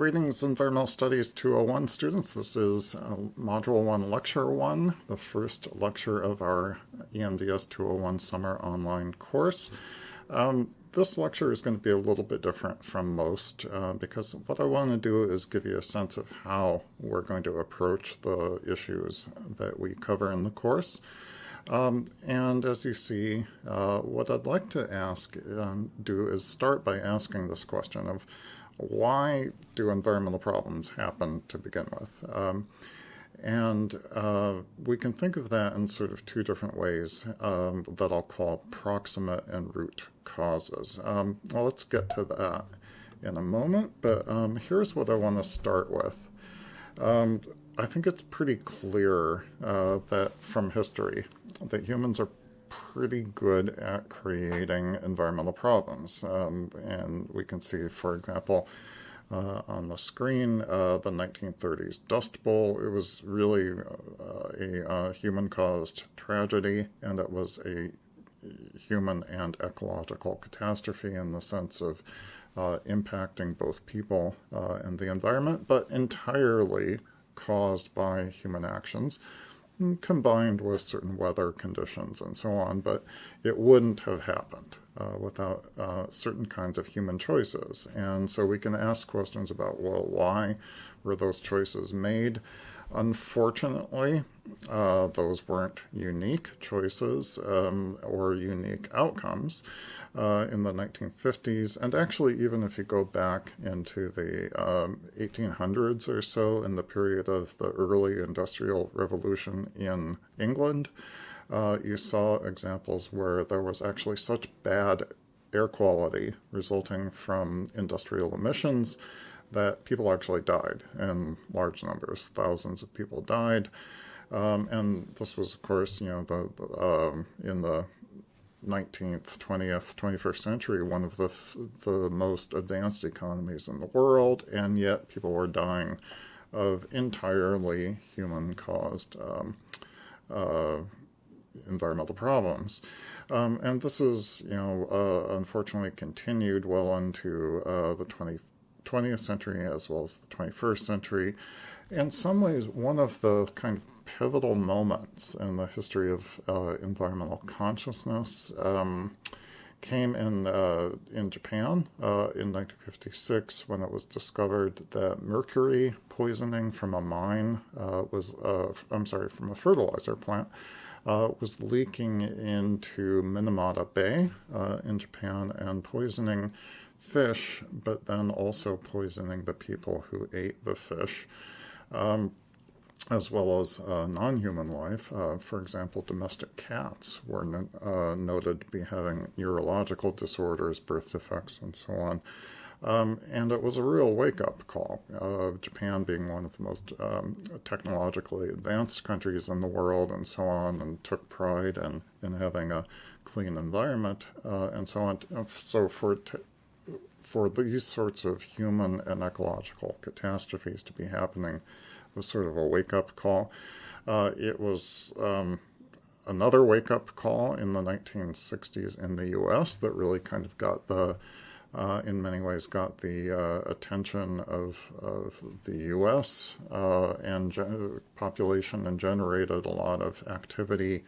Greetings, Environmental Studies 201 students. This is Module 1, Lecture 1, the first lecture of our ENVS 201 summer online course. This lecture is going to be a little bit different from most because what I want to do is give you a sense of how we're going to approach the issues that we cover in the course. And as you see, what I'd like to do is start by asking this question of why do environmental problems happen to begin with? We can think of that in sort of two different ways that I'll call proximate and root causes. Well, let's get to that in a moment, but here's what I want to start with. I think it's pretty clear that from history that humans are pretty good at creating environmental problems. And we can see, for example, on the screen, the 1930s Dust Bowl. It was really a human-caused tragedy, and it was a human and ecological catastrophe in the sense of impacting both people and the environment, but entirely caused by human actions, combined with certain weather conditions and so on, but it wouldn't have happened without certain kinds of human choices. And so we can ask questions about, well, why were those choices made? Unfortunately, those weren't unique choices or unique outcomes in the 1950s. And actually, even if you go back into the 1800s or so, in the period of the early Industrial Revolution in England, you saw examples where there was actually such bad air quality resulting from industrial emissions that people actually died in large numbers. Thousands of people died. And this was, of course, in the 19th, 20th, 21st century, one of the most advanced economies in the world, and yet people were dying of entirely human-caused environmental problems. And this is, unfortunately continued well into the 20th century as well as the 21st century. In some ways, one of the kind of pivotal moments in the history of environmental consciousness came in Japan in 1956, when it was discovered that mercury poisoning from a mine from a fertilizer plant was leaking into Minamata Bay in Japan and poisoning fish, but then also poisoning the people who ate the fish, as well as non-human life. For example, domestic cats were noted to be having neurological disorders, birth defects, and so on. And it was a real wake-up call. Japan being one of the most technologically advanced countries in the world and so on, and took pride in having a clean environment and so on. So for these sorts of human and ecological catastrophes to be happening was sort of a wake-up call. It was another wake-up call in the 1960s in the U.S. that really kind of got in many ways got the attention of the U.S. and population, and generated a lot of activity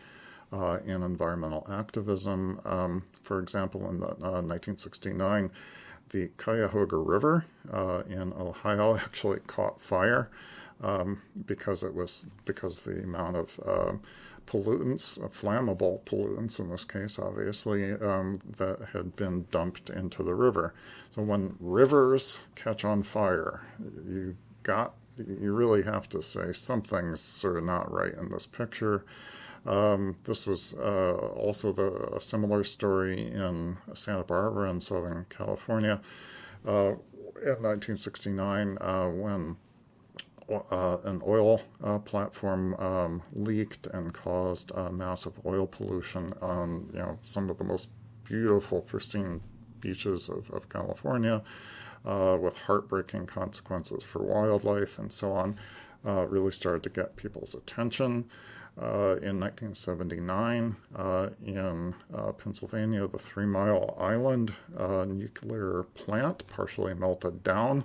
in environmental activism. For example, in 1969, the Cuyahoga River in Ohio actually caught fire because the amount of pollutants, flammable pollutants in this case, obviously, that had been dumped into the river. So when rivers catch on fire, you really have to say something's sort of not right in this picture. This was also a similar story in Santa Barbara in Southern California in 1969 when an oil platform leaked and caused massive oil pollution on some of the most beautiful, pristine beaches of California, with heartbreaking consequences for wildlife and so on. Really started to get people's attention. In 1979, in Pennsylvania, the 3 Mile Island nuclear plant partially melted down,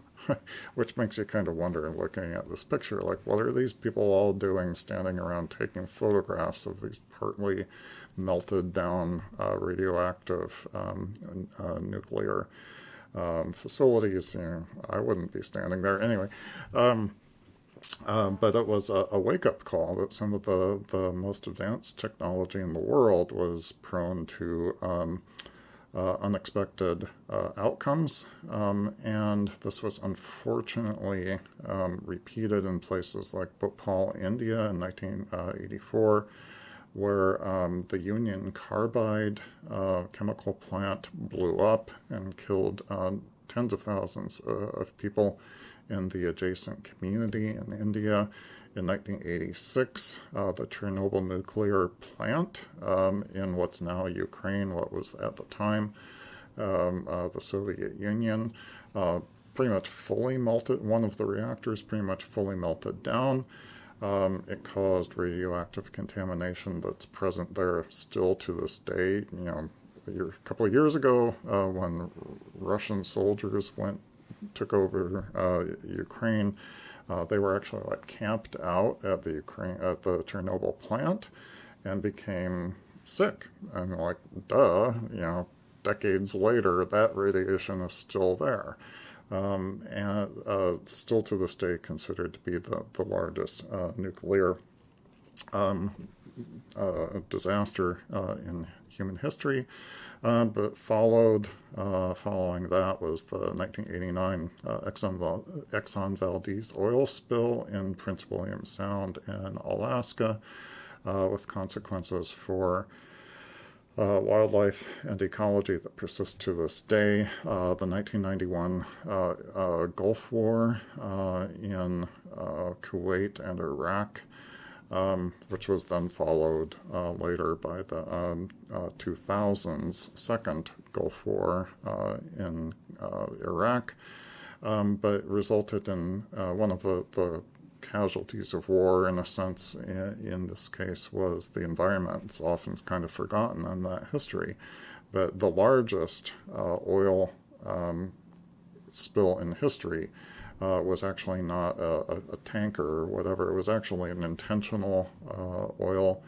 which makes you kind of wonder, looking at this picture, like, what are these people all doing standing around taking photographs of these partly melted down radioactive nuclear facilities? You know, I wouldn't be standing there anyway. But it was a wake-up call that some of the most advanced technology in the world was prone to unexpected outcomes. And this was unfortunately repeated in places like Bhopal, India in 1984, where the Union Carbide chemical plant blew up and killed tens of thousands of people in the adjacent community in India. In 1986, the Chernobyl nuclear plant in what's now Ukraine, what was at the time the Soviet Union, pretty much fully melted. One of the reactors pretty much fully melted down. It caused radioactive contamination that's present there still to this day. You know, a couple of years ago, when Russian soldiers took over Ukraine, they were actually like camped out at the Chernobyl plant and became sick. And like, duh, you know, decades later, that radiation is still there. And still to this day considered to be the largest nuclear disaster in human history. But following that was the 1989 Exxon Valdez oil spill in Prince William Sound in Alaska, with consequences for wildlife and ecology that persist to this day. The 1991 Gulf War in Kuwait and Iraq, which was then followed later by the 2000s second Gulf War in Iraq, but resulted in one of the casualties of war, in a sense, in this case, was the environment. It's often kind of forgotten in that history, but the largest oil spill in history was actually not a tanker or whatever. It was actually an intentional oil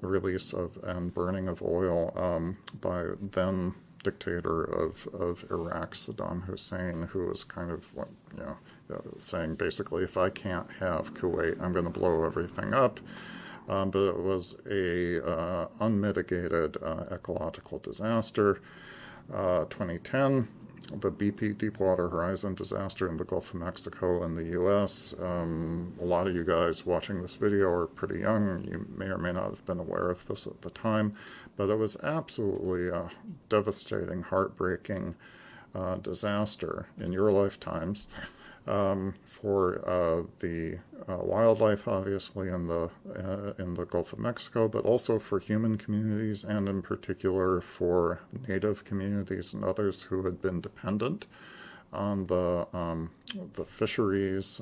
release and burning of oil by then dictator of Iraq, Saddam Hussein, who was kind of like, you know, saying basically, if I can't have Kuwait, I'm going to blow everything up. But it was a unmitigated ecological disaster. 2010, the BP Deepwater Horizon disaster in the Gulf of Mexico in the U.S. A lot of you guys watching this video are pretty young. You may or may not have been aware of this at the time, but it was absolutely a devastating, heartbreaking disaster in your lifetimes. For the wildlife, obviously, in the Gulf of Mexico, but also for human communities, and in particular for native communities and others who had been dependent on the fisheries,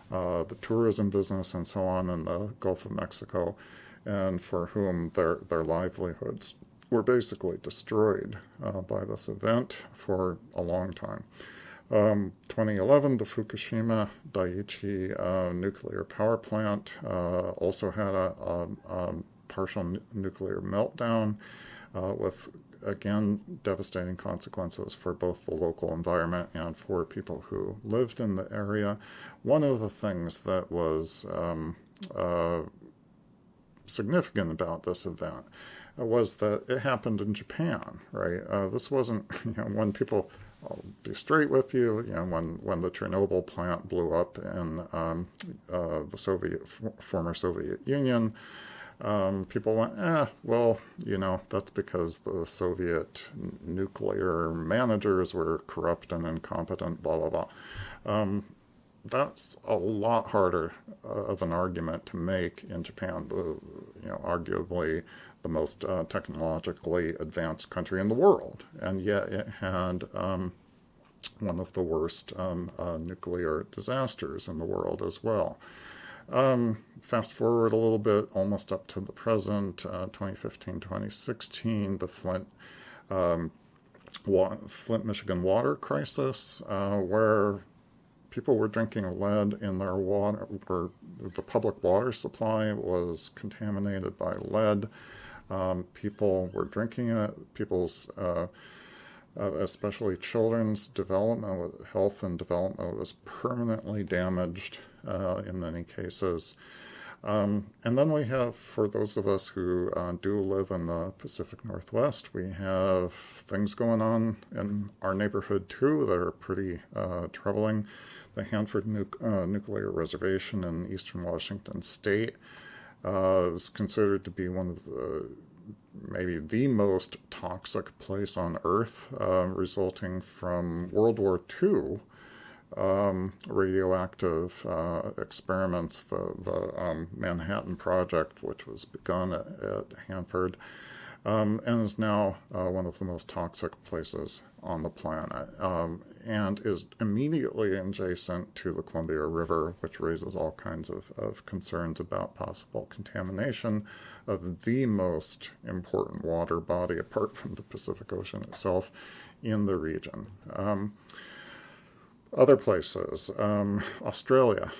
the tourism business, and so on in the Gulf of Mexico, and for whom their livelihoods were basically destroyed by this event for a long time. 2011, the Fukushima Daiichi nuclear power plant also had a partial nuclear meltdown with, again, devastating consequences for both the local environment and for people who lived in the area. One of the things that was significant about this event was that it happened in Japan, right? This wasn't, when people... I'll be straight with you. When the Chernobyl plant blew up in the former Soviet Union, people went, well, that's because the Soviet nuclear managers were corrupt and incompetent, blah, blah, blah. That's a lot harder of an argument to make in Japan, arguably the most technologically advanced country in the world, and yet it had one of the worst nuclear disasters in the world as well. Fast forward a little bit, almost up to the present, 2015, 2016, the Flint, Michigan water crisis, where people were drinking lead in their water, where the public water supply was contaminated by lead. People were drinking it. People's, especially children's development, health and development was permanently damaged in many cases. And then we have, for those of us who do live in the Pacific Northwest, we have things going on in our neighborhood too that are pretty troubling. The Hanford Nuclear Reservation in eastern Washington State is considered to be one of maybe the most toxic place on Earth, resulting from World War II. Radioactive experiments, the Manhattan Project, which was begun at Hanford, and is now one of the most toxic places on the planet, and is immediately adjacent to the Columbia River, which raises all kinds of concerns about possible contamination of the most important water body, apart from the Pacific Ocean itself, in the region. Other places, Australia,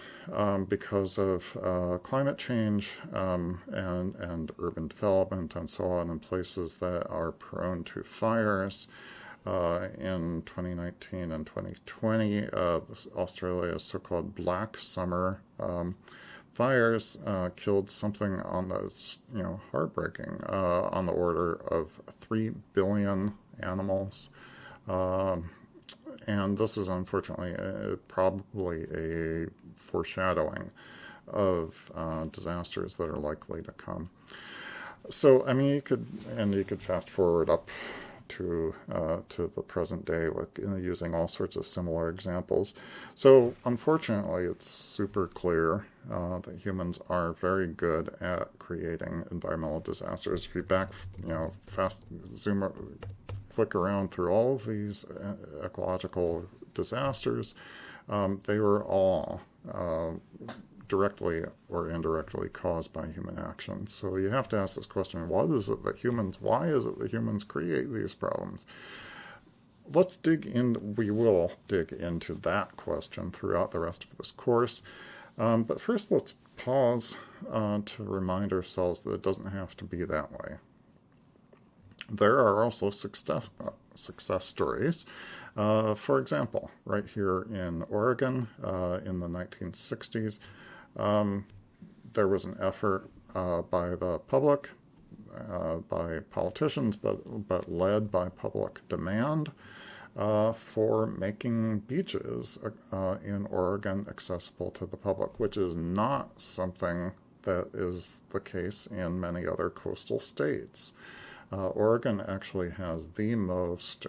because of climate change and urban development and so on, in places that are prone to fires. In 2019 and 2020, Australia's so-called Black Summer fires killed something on the, heartbreaking, on the order of 3 billion animals. And this is unfortunately probably a foreshadowing of disasters that are likely to come. So, I mean, you could fast forward up to the present day with using all sorts of similar examples. So, unfortunately, it's super clear that humans are very good at creating environmental disasters. If you click around through all of these ecological disasters, they were all directly or indirectly caused by human action. So you have to ask this question, why is it that humans create these problems? We will dig into that question throughout the rest of this course. But first, let's pause to remind ourselves that it doesn't have to be that way. There are also success stories. For example, right here in Oregon in the 1960s, there was an effort by the public, by politicians, but led by public demand, for making beaches in Oregon accessible to the public, which is not something that is the case in many other coastal states. Oregon actually has the most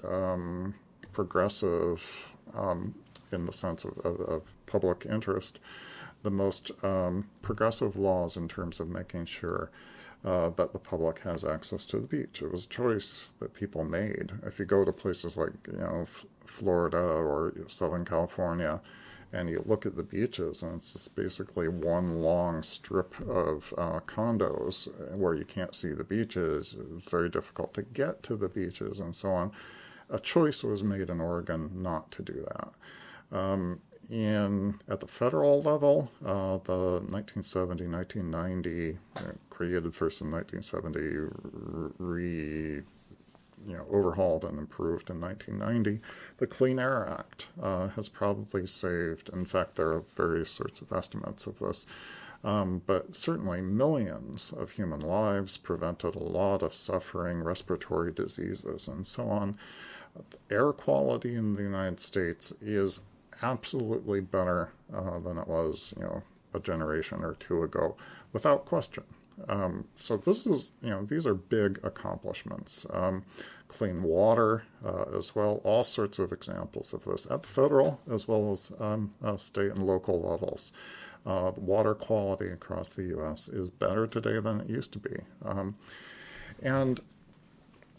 progressive, in the sense of public interest, the most progressive laws in terms of making sure that the public has access to the beach. It was a choice that people made. If you go to places like Florida or Southern California, and you look at the beaches, and it's just basically one long strip of condos where you can't see the beaches. It's very difficult to get to the beaches and so on. A choice was made in Oregon not to do that. At the federal level, the 1970-1990, created first in 1970, overhauled and improved in 1990. The Clean Air Act has probably saved, in fact, there are various sorts of estimates of this, but certainly millions of human lives, prevented a lot of suffering, respiratory diseases, and so on. Air quality in the United States is absolutely better than it was, a generation or two ago, without question. So this is, these are big accomplishments. Clean water as well, all sorts of examples of this at the federal as well as state and local levels. The water quality across the U.S. is better today than it used to be. And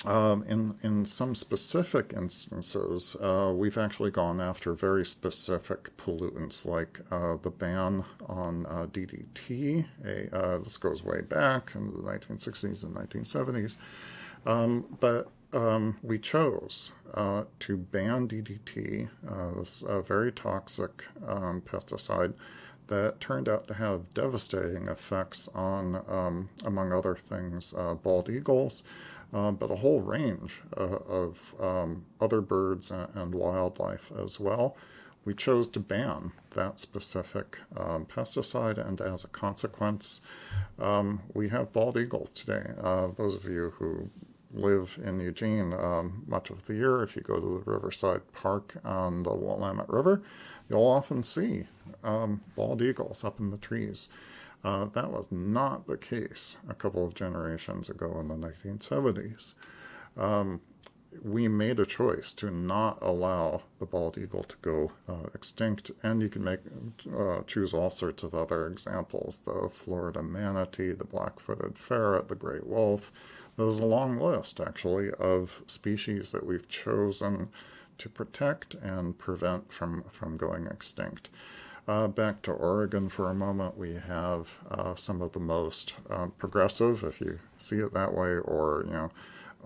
In some specific instances, we've actually gone after very specific pollutants, like the ban on DDT. This goes way back in the 1960s and 1970s. But we chose to ban DDT, this very toxic pesticide that turned out to have devastating effects on, among other things, bald eagles, but a whole range of other birds and wildlife as well. We chose to ban that specific pesticide, and as a consequence, we have bald eagles today. Those of you who live in Eugene much of the year, if you go to the Riverside Park on the Willamette River, you'll often see bald eagles up in the trees. That was not the case a couple of generations ago in the 1970s. We made a choice to not allow the bald eagle to go extinct, and you can choose all sorts of other examples: the Florida manatee, the black-footed ferret, the gray wolf. There's a long list, actually, of species that we've chosen to protect and prevent from going extinct. Back to Oregon for a moment, we have some of the most progressive, if you see it that way, or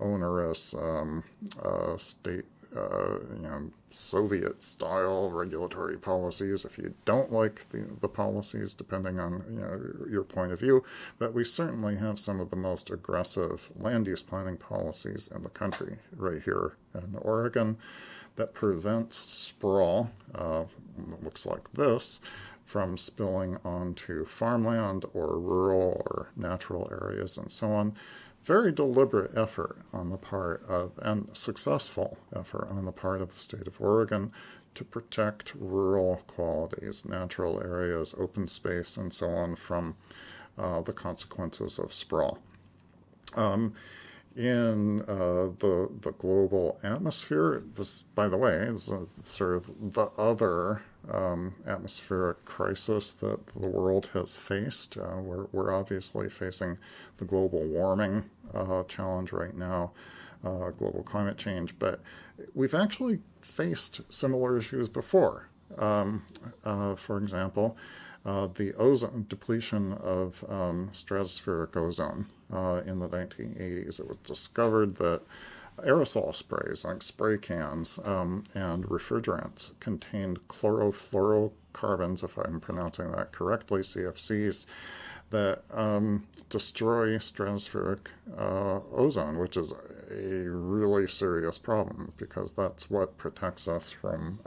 onerous state, Soviet-style regulatory policies, if you don't like the policies, depending on your point of view. But we certainly have some of the most aggressive land use planning policies in the country right here in Oregon that prevents sprawl, looks like this, from spilling onto farmland or rural or natural areas and so on. Very deliberate effort on the part of, and successful effort on the part of the state of Oregon to protect rural qualities, natural areas, open space, and so on from the consequences of sprawl. In the global atmosphere, this, by the way, is sort of the other atmospheric crisis that the world has faced. We're obviously facing the global warming challenge right now, global climate change, but we've actually faced similar issues before. For example, the ozone depletion of stratospheric ozone in the 1980s. It was discovered that aerosol sprays, like spray cans and refrigerants, contained chlorofluorocarbons, if I'm pronouncing that correctly, CFCs, that destroy stratospheric ozone, which is a really serious problem because that's what protects us from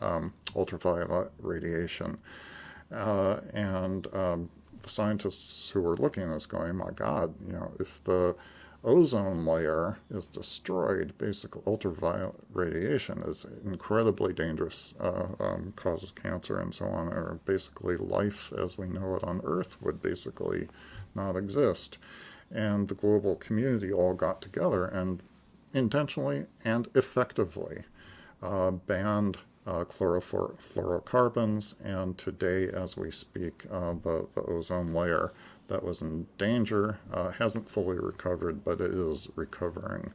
ultraviolet radiation. The scientists who were looking at this going, my God, if the ozone layer is destroyed, basically ultraviolet radiation is incredibly dangerous, causes cancer and so on, or basically life as we know it on Earth would basically not exist. And the global community all got together and intentionally and effectively banned chlorofluorocarbons, and today, as we speak, the ozone layer that was in danger hasn't fully recovered, but it is recovering.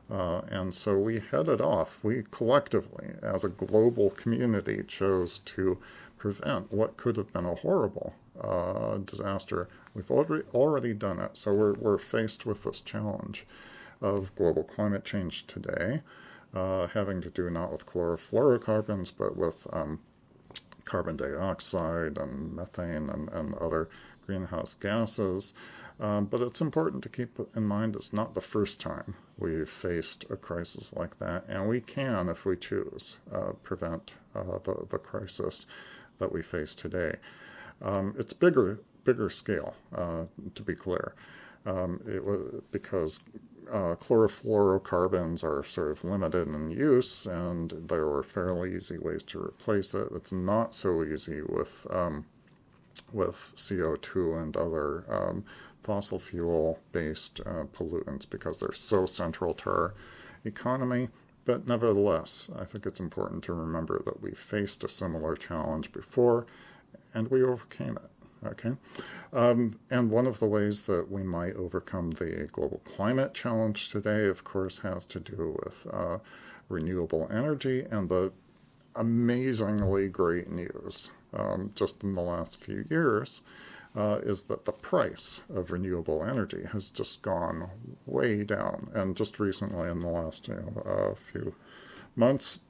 And so we headed off. We collectively, as a global community, chose to prevent what could have been a horrible disaster. We've already done it, so we're faced with this challenge of global climate change today. Having to do not with chlorofluorocarbons, but with carbon dioxide and methane and other greenhouse gases. But it's important to keep in mind it's not the first time we've faced a crisis like that, and we can, if we choose, prevent the crisis that we face today. It's bigger scale, to be clear. It was because chlorofluorocarbons are sort of limited in use, and there were fairly easy ways to replace it. It's not so easy with CO2 and other fossil fuel-based pollutants because they're so central to our economy. But nevertheless, I think it's important to remember that we faced a similar challenge before, and we overcame it. Okay, and one of the ways that we might overcome the global climate challenge today, of course, has to do with renewable energy, and the amazingly great news just in the last few years is that the price of renewable energy has just gone way down. And just recently, in the last few months,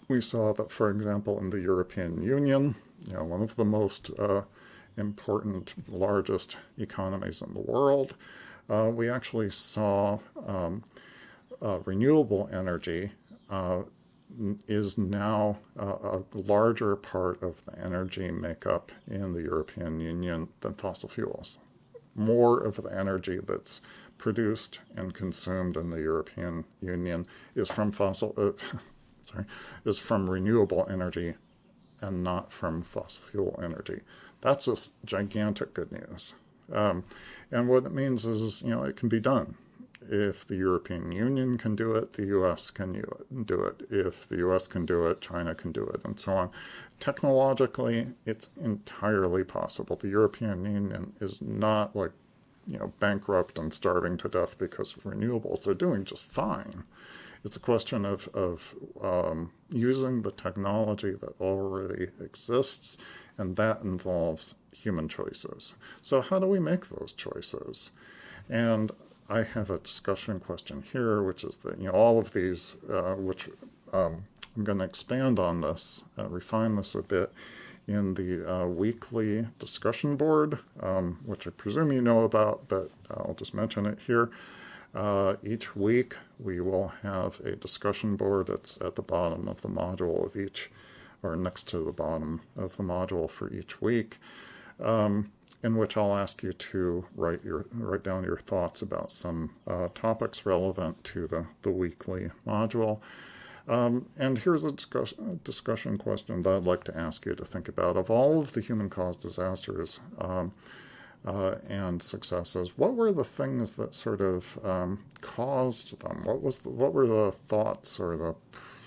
we saw that, for example, in the European Union, one of the most important, largest economies in the world, we actually saw renewable energy is now a larger part of the energy makeup in the European Union than fossil fuels. More of the energy that's produced and consumed in the European Union is from is from renewable energy and not from fossil fuel energy. That's just gigantic good news. And what it means is, it can be done. If the European Union can do it, the U.S. can do it. If the U.S. can do it, China can do it, and so on. Technologically, it's entirely possible. The European Union is not bankrupt and starving to death because of renewables. They're doing just fine. It's a question of using the technology that already exists, and that involves human choices. So how do we make those choices? And I have a discussion question here, which is that, all of these, which I'm going to expand on this, refine this a bit in the weekly discussion board, which I presume you know about, but I'll just mention it here. Each week we will have a discussion board that's at the bottom of the module of each, or next to the bottom of the module for each week, in which I'll ask you to write down your thoughts about some topics relevant to the weekly module. And here's a discussion question that I'd like to ask you to think about. Of all of the human-caused disasters and successes, what were the things that sort of caused them? What were the thoughts or the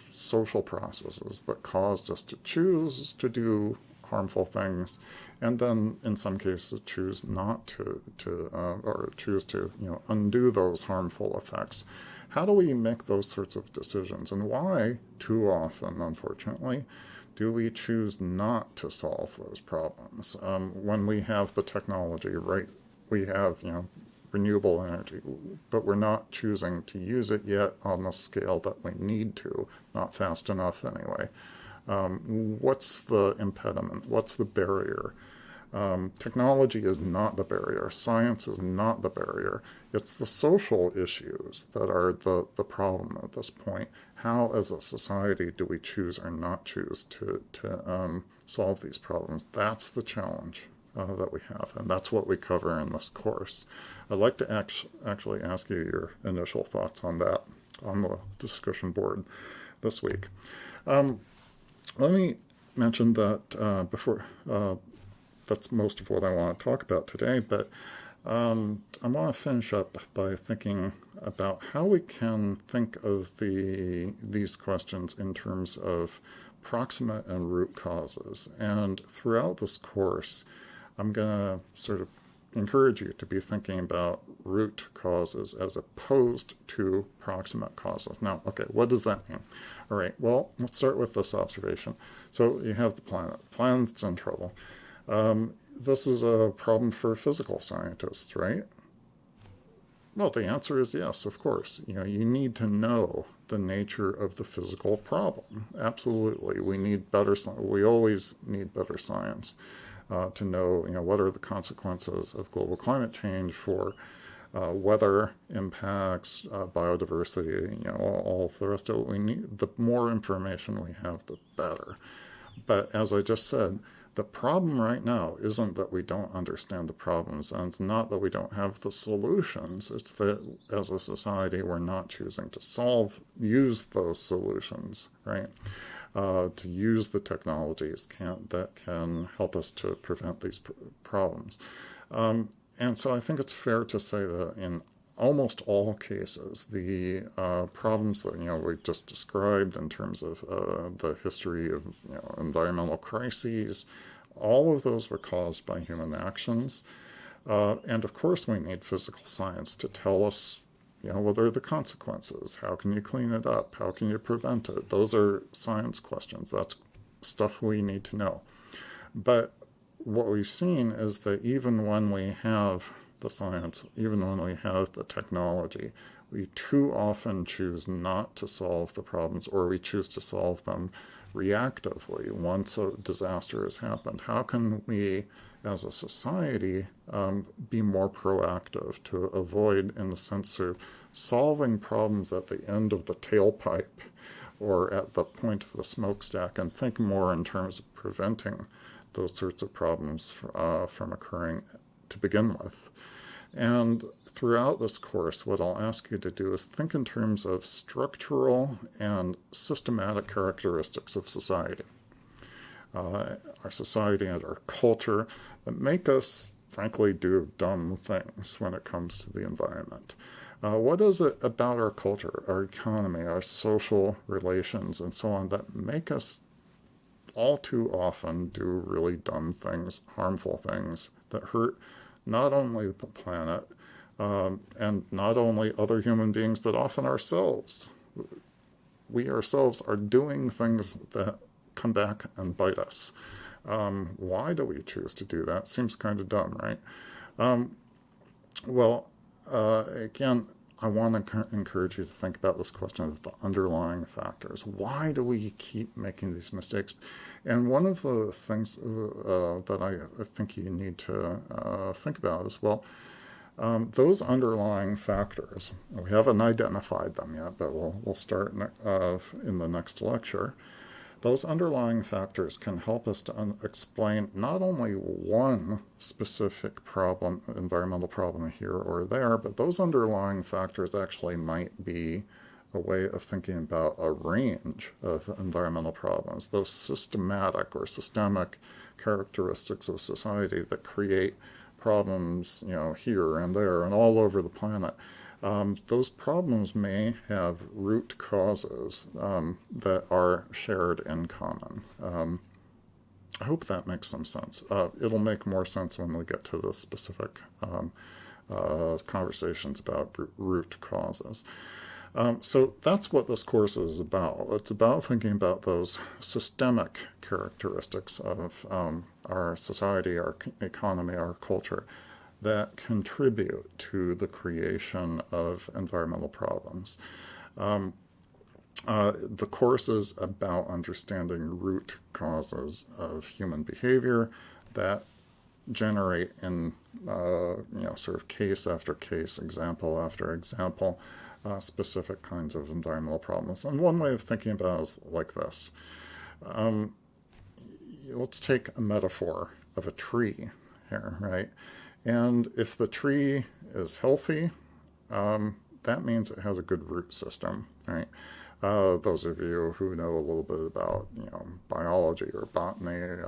social processes that caused us to choose to do harmful things, and then in some cases choose not to or choose to undo those harmful effects? How do we make those sorts of decisions, and why too often, unfortunately, do we choose not to solve those problems when we have the technology? Right, we have renewable energy, but we're not choosing to use it yet on the scale that we need to, not fast enough anyway. What's the impediment? What's the barrier? Technology is not the barrier. Science is not the barrier. It's the social issues that are the problem at this point. How, as a society, do we choose or not choose to solve these problems? That's the challenge that we have, and that's what we cover in this course. I'd like to actually ask you your initial thoughts on that on the discussion board this week. Let me mention that before, that's most of what I want to talk about today, but I want to finish up by thinking about how we can think of these questions in terms of proximate and root causes. And throughout this course, I'm going to sort of encourage you to be thinking about root causes as opposed to proximate causes. Now, okay, what does that mean? All right, well, let's start with this observation. So you have the planet. The planet's in trouble. This is a problem for physical scientists, right? Well, the answer is yes, of course. You need to know the nature of the physical problem. Absolutely. We need better science. We always need better science to know, what are the consequences of global climate change for weather impacts, biodiversity, all of the rest of it. We need, the more information we have, the better. But as I just said, the problem right now isn't that we don't understand the problems, and it's not that we don't have the solutions. It's that as a society, we're not choosing to use those solutions, right? To use the technologies that can help us to prevent these problems. And so I think it's fair to say that in almost all cases, the problems that we just described in terms of the history of environmental crises, All of those were caused by human actions. And of course, we need physical science to tell us, what are the consequences? How can you clean it up? How can you prevent it? Those are science questions. That's stuff we need to know. But what we've seen is that even when we have the science, even when we have the technology, we too often choose not to solve the problems, or we choose to solve them reactively once a disaster has happened. How can we, as a society, be more proactive to avoid, in the sense of solving problems at the end of the tailpipe or at the point of the smokestack, and think more in terms of preventing those sorts of problems from occurring to begin with. And throughout this course, what I'll ask you to do is think in terms of structural and systematic characteristics of society. Our society and our culture that make us, frankly, do dumb things when it comes to the environment. What is it about our culture, our economy, our social relations, and so on that make us all too often do really dumb things, harmful things that hurt not only the planet and not only other human beings, but often ourselves? We ourselves are doing things that come back and bite us. Why do we choose to do that? Seems kind of dumb, right? Again, I want to encourage you to think about this question of the underlying factors. Why do we keep making these mistakes? And one of the things that I think you need to think about is, those underlying factors, we haven't identified them yet, but we'll start in the next lecture. Those underlying factors can help us to explain not only one specific problem, environmental problem here or there, but those underlying factors actually might be a way of thinking about a range of environmental problems, those systematic or systemic characteristics of society that create problems, here and there and all over the planet. Those problems may have root causes that are shared in common. I hope that makes some sense. It'll make more sense when we get to the specific conversations about root causes. So that's what this course is about. It's about thinking about those systemic characteristics of our society, our economy, our culture, that contribute to the creation of environmental problems. The course is about understanding root causes of human behavior that generate in, sort of case after case, example after example, specific kinds of environmental problems. And one way of thinking about it is like this. Let's take a metaphor of a tree here, right? And if the tree is healthy, that means it has a good root system, right? Those of you who know a little bit about, biology or botany,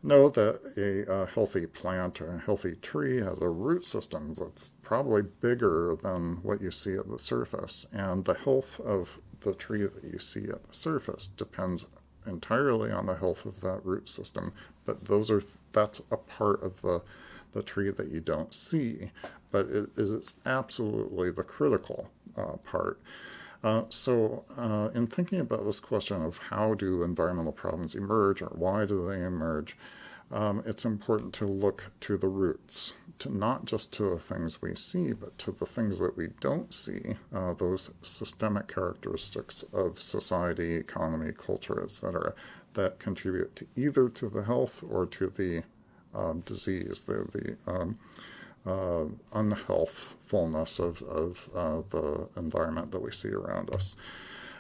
know that a healthy plant or a healthy tree has a root system that's probably bigger than what you see at the surface. And the health of the tree that you see at the surface depends entirely on the health of that root system. But that's a part of the tree that you don't see, but it is absolutely the critical part. So in thinking about this question of how do environmental problems emerge, or why do they emerge, it's important to look to the roots, to not just to the things we see, but to the things that we don't see, those systemic characteristics of society, economy, culture, etc., that contribute to either to the health or to the disease, the unhealthfulness of the environment that we see around us.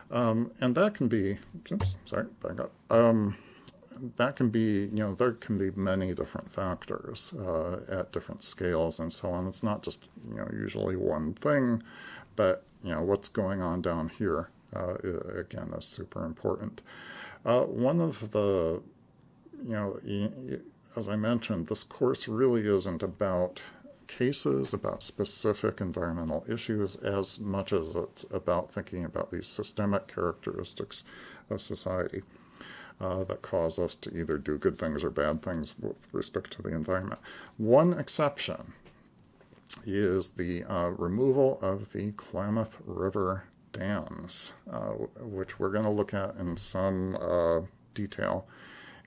And that can be, back up. That can be, there can be many different factors at different scales and so on. It's not just, usually one thing, but, what's going on down here, again, is super important. One of the, as I mentioned, this course really isn't about cases, about specific environmental issues, as much as it's about thinking about these systemic characteristics of society. that cause us to either do good things or bad things with respect to the environment. One exception is the removal of the Klamath River dams, which we're going to look at in some detail.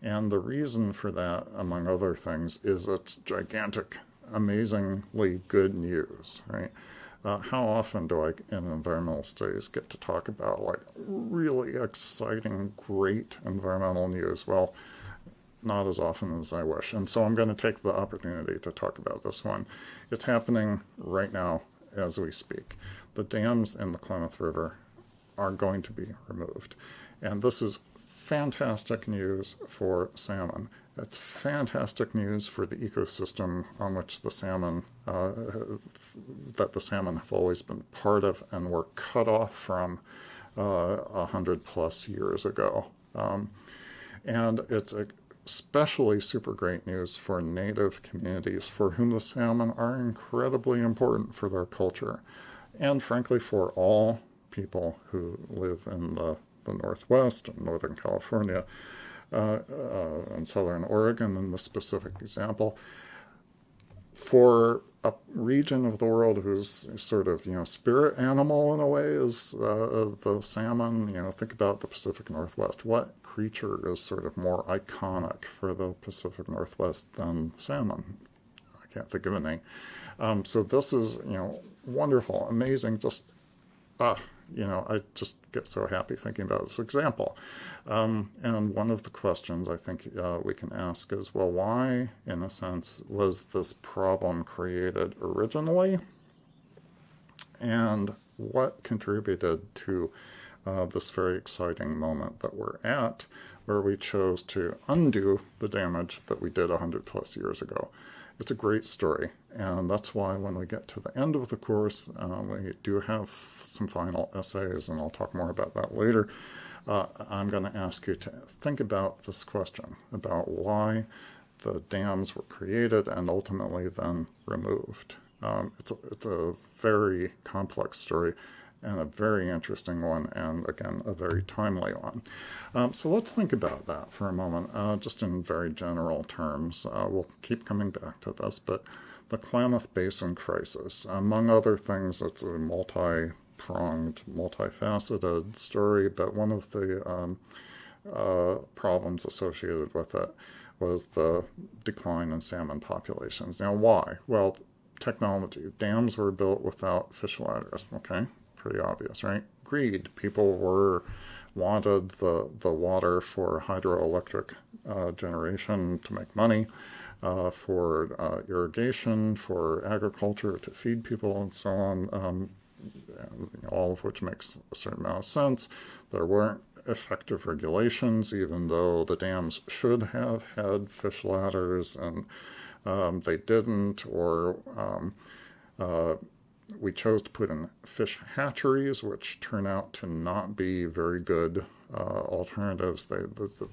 And the reason for that, among other things, is its gigantic, amazingly good news, right? How often do I, in environmental studies, get to talk about like really exciting, great environmental news? Well, not as often as I wish. And so I'm going to take the opportunity to talk about this one. It's happening right now as we speak. The dams in the Klamath River are going to be removed. And this is fantastic news for salmon. It's fantastic news for the ecosystem on which the salmon, that the salmon have always been part of and were cut off from 100+ years ago. And it's especially super great news for native communities for whom the salmon are incredibly important for their culture. And frankly, for all people who live in the Northwest and Northern California and Southern Oregon in the specific example. For a region of the world whose sort of, spirit animal in a way is the salmon, think about the Pacific Northwest. What creature is sort of more iconic for the Pacific Northwest than salmon? I can't think of any. So this is, wonderful, amazing, just, I just get so happy thinking about this example. And one of the questions I think we can ask is, well, why, in a sense, was this problem created originally? And what contributed to this very exciting moment that we're at, where we chose to undo the damage that we did 100+ years ago? It's a great story, and that's why when we get to the end of the course, we do have some final essays, and I'll talk more about that later. I'm going to ask you to think about this question, about why the dams were created and ultimately then removed. It's a very complex story and a very interesting one, and again, a very timely one. So let's think about that for a moment, just in very general terms. We'll keep coming back to this, but the Klamath Basin crisis, among other things, it's a multi-pronged, multifaceted story, but one of the problems associated with it was the decline in salmon populations. Now, why? Well, technology. Dams were built without fish ladders, okay? Pretty obvious, right? Greed. People wanted the water for hydroelectric generation to make money, for irrigation, for agriculture, to feed people, and so on, all of which makes a certain amount of sense. There weren't effective regulations, even though the dams should have had fish ladders, and they didn't, or we chose to put in fish hatcheries, which turn out to not be very good alternatives.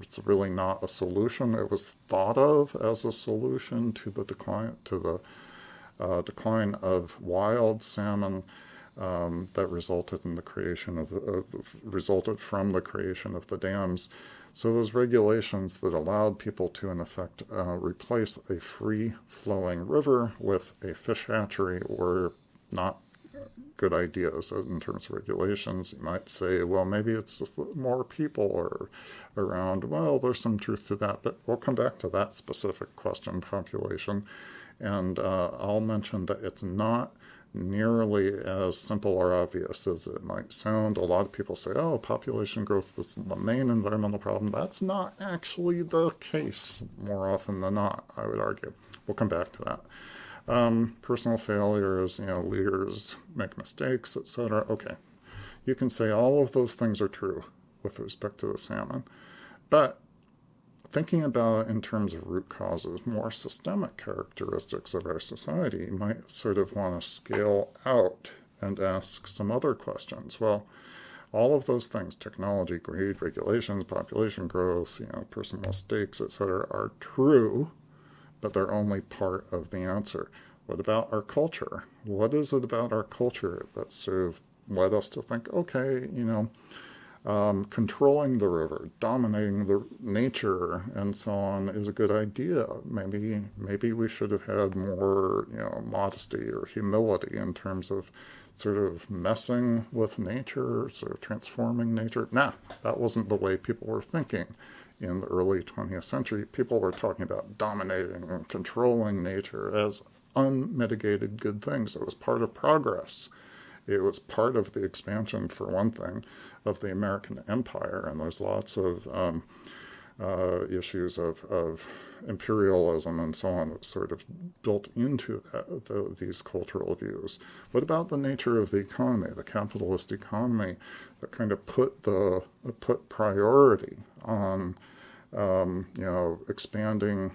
It's really not a solution. It was thought of as a solution to the decline of wild salmon that resulted from the creation of the dams. So those regulations that allowed people to, in effect, replace a free-flowing river with a fish hatchery were not good ideas in terms of regulations. You might say, well, maybe it's just more people are around. Well, there's some truth to that, but we'll come back to that specific question, population. And I'll mention that it's not nearly as simple or obvious as it might sound. A lot of people say, oh, population growth is the main environmental problem. That's not actually the case more often than not, I would argue. We'll come back to that. Personal failures, leaders make mistakes, etc. Okay, you can say all of those things are true with respect to the salmon, but thinking about it in terms of root causes, more systemic characteristics of our society, you might sort of want to scale out and ask some other questions. Well, all of those things, technology, greed, regulations, population growth, personal mistakes, etc., are true, but they're only part of the answer. What about our culture? What is it about our culture that sort of led us to think, okay, controlling the river, dominating the nature, and so on is a good idea. Maybe we should have had more, modesty or humility in terms of sort of messing with nature, sort of transforming nature. Nah, that wasn't the way people were thinking in the early 20th century. People were talking about dominating and controlling nature as unmitigated good things. It was part of progress. It was part of the expansion, for one thing, of the American empire, and there's lots of issues of imperialism and so on that sort of built into these cultural views. What about the nature of the economy, the capitalist economy, that kind of put priority on expanding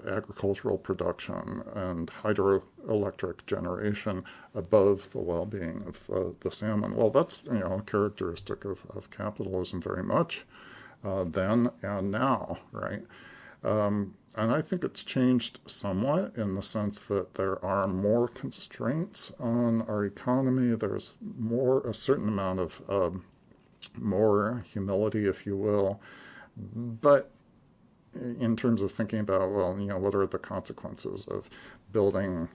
agricultural production and hydroelectric generation above the well-being of the salmon? Well, that's a characteristic of capitalism very much then and now, right? And I think it's changed somewhat in the sense that there are more constraints on our economy. There's a certain amount of more humility, if you will. But in terms of thinking about, what are the consequences of building,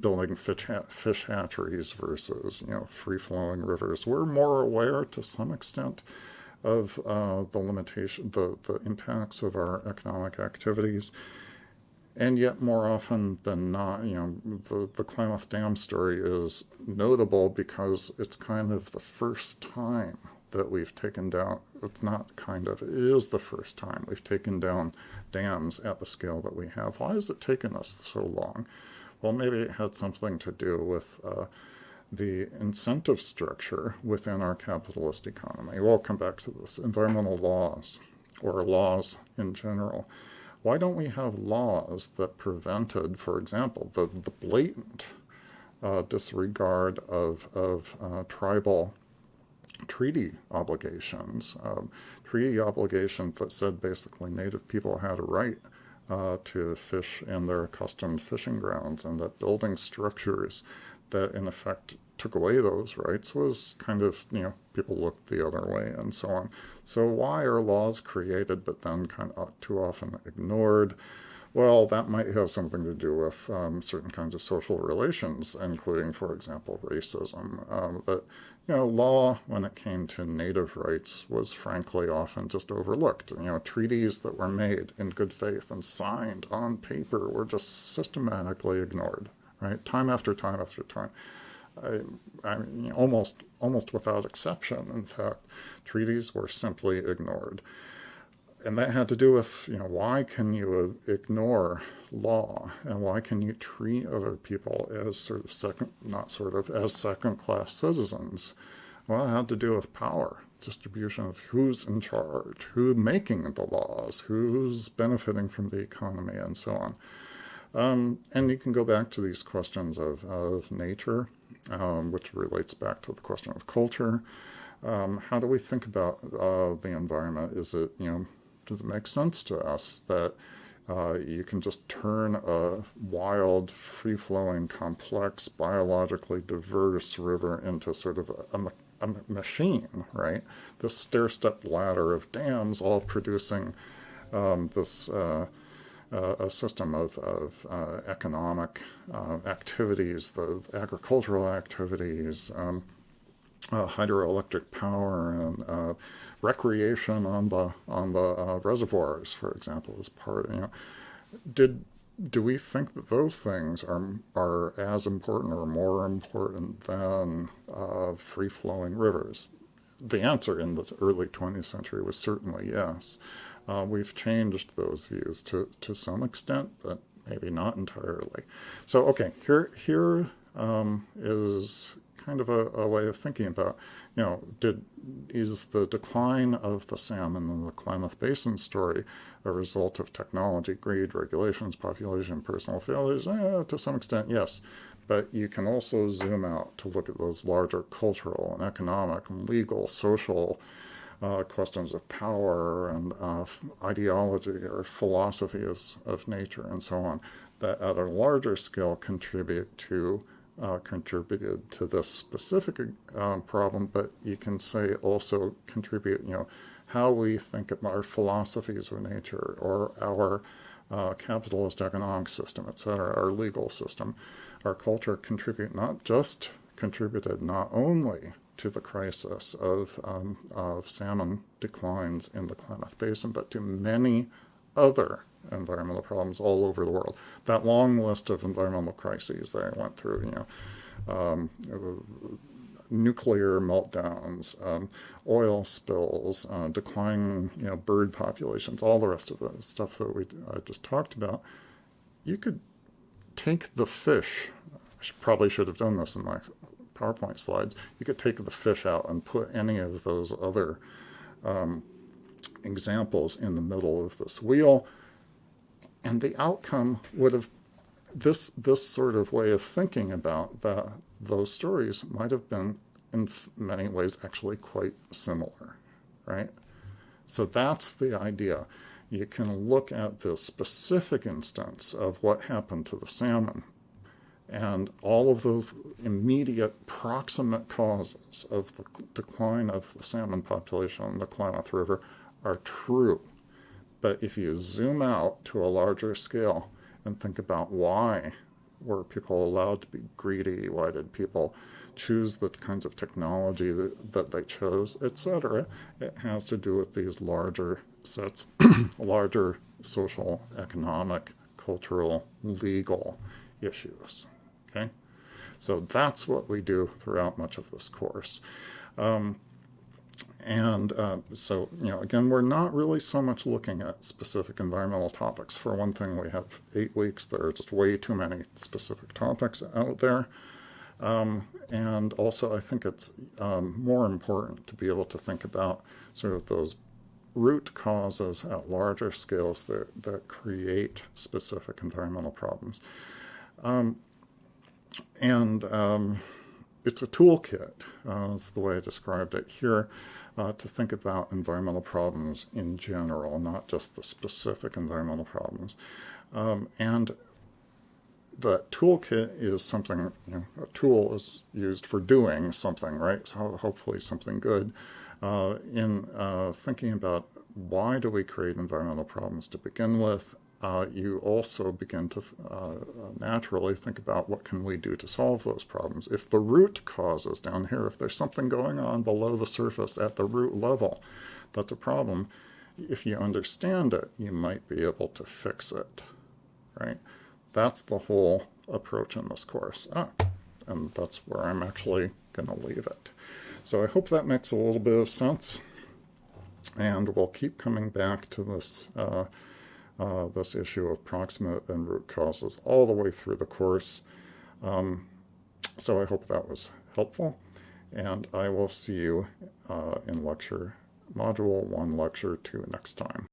building fish hatcheries versus, free-flowing rivers, we're more aware to some extent of the impacts of our economic activities. And yet, more often than not, the Klamath Dam story is notable because it's kind of the first time that we've taken down, it's not kind of, it is the first time we've taken down dams at the scale that we have. Why has it taken us so long? Well, maybe it had something to do with the incentive structure within our capitalist economy. We'll come back to this. Environmental laws, or laws in general. Why don't we have laws that prevented, for example, the blatant disregard of tribal treaty obligations that said basically Native people had a right to fish in their accustomed fishing grounds, and that building structures that in effect took away those rights was kind of, people looked the other way and so on. So why are laws created but then kind of too often ignored? Well, that might have something to do with certain kinds of social relations, including, for example, racism. But, law, when it came to Native rights, was frankly often just overlooked. Treaties that were made in good faith and signed on paper were just systematically ignored, right? Time after time after time. Almost without exception, in fact, treaties were simply ignored. And that had to do with, why can you ignore law, and why can you treat other people as as second-class citizens? Well, it had to do with power, distribution of who's in charge, who's making the laws, who's benefiting from the economy, and so on. And you can go back to these questions of nature, which relates back to the question of culture. How do we think about the environment? Is it, does it make sense to us that you can just turn a wild, free-flowing, complex, biologically diverse river into sort of a machine, right? This stair-step ladder of dams all producing this a system of economic activities, the agricultural activities, hydroelectric power, and recreation on the reservoirs, for example, is part. Do we think that those things are as important or more important than free-flowing rivers? The answer in the early 20th century was certainly yes. We've changed those views to some extent, but maybe not entirely. So, okay, here is kind of a way of thinking about, is the decline of the salmon in the Klamath Basin story a result of technology, greed, regulations, population, personal failures? To some extent, yes. But you can also zoom out to look at those larger cultural and economic and legal, social questions of power and ideology or philosophy of nature and so on, that at a larger scale contribute to contributed to this specific problem, but you can say also contribute, how we think about our philosophies of nature or our capitalist economic system, etc., our legal system, our culture contributed not only to the crisis of salmon declines in the Klamath Basin, but to many other environmental problems all over the world. That long list of environmental crises that I went through, nuclear meltdowns, oil spills, declining, bird populations, all the rest of the stuff that I just talked about. You could take the fish. Probably should have done this in my PowerPoint slides. You could take the fish out and put any of those other examples in the middle of this wheel, and the outcome would have this sort of way of thinking about those stories might have been in many ways actually quite similar, right? So that's the idea. You can look at the specific instance of what happened to the salmon, and all of those immediate proximate causes of the decline of the salmon population in the Klamath River are true. But if you zoom out to a larger scale and think about why were people allowed to be greedy, why did people choose the kinds of technology that they chose, etc., it has to do with these larger sets, larger social, economic, cultural, legal issues. Okay? So that's what we do throughout much of this course. So, again, we're not really so much looking at specific environmental topics. For one thing, we have 8 weeks. There are just way too many specific topics out there. And also, I think it's more important to be able to think about sort of those root causes at larger scales that create specific environmental problems. It's a toolkit, that's the way I described it here, to think about environmental problems in general, not just the specific environmental problems. And the toolkit is something, a tool is used for doing something, right? So hopefully something good. In thinking about why do we create environmental problems to begin with, you also begin to naturally think about what can we do to solve those problems. If the root causes down here, if there's something going on below the surface at the root level, that's a problem. If you understand it, you might be able to fix it, right? That's the whole approach in this course. And that's where I'm actually going to leave it. So I hope that makes a little bit of sense. And we'll keep coming back to this this issue of proximate and root causes all the way through the course. So I hope that was helpful, and I will see you in module 1, lecture 2 next time.